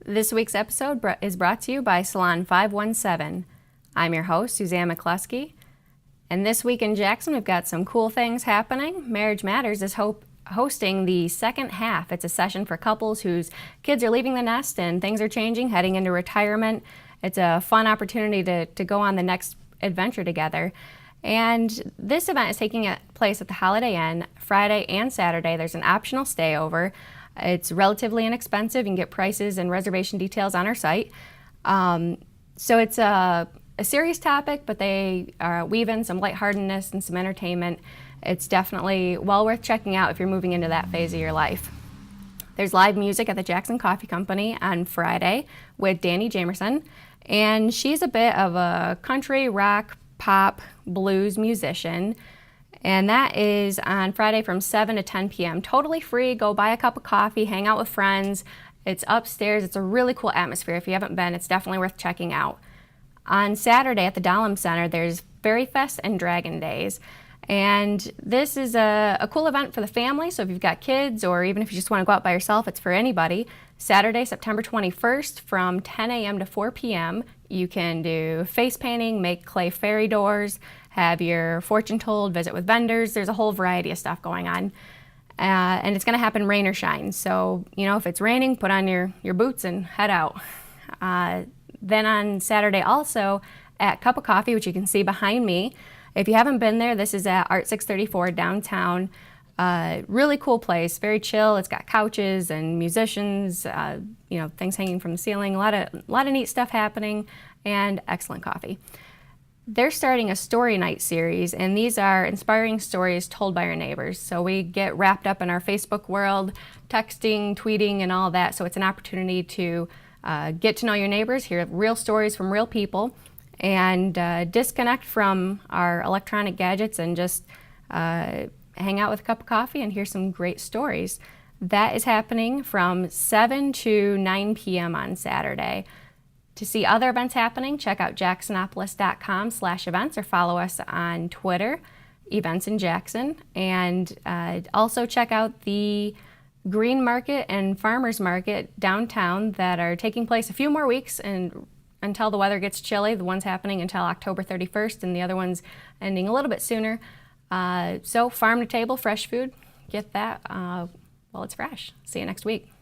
This week's episode is brought to you by Salon 517. I'm your host, Suzanne McCluskey. And this week in Jackson, we've got some cool things happening. Marriage Matters is hosting the second half. It's a session for couples whose kids are leaving the nest and things are changing, heading into retirement. It's a fun opportunity to go on the next adventure together. And this event is taking place at the Holiday Inn Friday and Saturday. There's an optional stayover. It's relatively inexpensive. You can get prices and reservation details on our site. So it's a serious topic, but they weave in some lightheartedness and some entertainment. It's definitely well worth checking out if you're moving into that phase of your life. There's live music at the Jackson Coffee Company on Friday with Danny Jamerson, and she's a bit of a country, rock, pop, blues musician. And that is on Friday from 7 to 10 p.m. Totally free. Go buy a cup of coffee, hang out with friends. It's upstairs. It's a really cool atmosphere. If you haven't been, it's definitely worth checking out. On Saturday at the Dahlem Center, there's Fairy Fest and Dragon Days. And this is a cool event for the family. So if you've got kids or even if you just want to go out by yourself, it's for anybody. Saturday, September 21st from 10 a.m. to 4 p.m. You can do face painting, make clay fairy doors, have your fortune told, visit with vendors. There's a whole variety of stuff going on. And it's going to happen rain or shine. So, if it's raining, put on your boots and head out. Then on Saturday also at Cup of Coffee, which you can see behind me. If you haven't been there, this is at Art 634 downtown. Really cool place, very chill. It's got couches and musicians, things hanging from the ceiling. A lot of neat stuff happening, and excellent coffee. They're starting a story night series, and these are inspiring stories told by our neighbors. So we get wrapped up in our Facebook world, texting, tweeting, and all that. So it's an opportunity to get to know your neighbors, hear real stories from real people, and disconnect from our electronic gadgets and just hang out with a cup of coffee and hear some great stories. That is happening from 7 to 9 p.m. on Saturday. To see other events happening, check out jacksonopolis.com/events or follow us on Twitter, Events in Jackson. And also check out the Green Market and Farmers Market downtown that are taking place a few more weeks and until the weather gets chilly. The one's happening until October 31st and the other one's ending a little bit sooner. So farm to table, fresh food, get that while it's fresh. See you next week.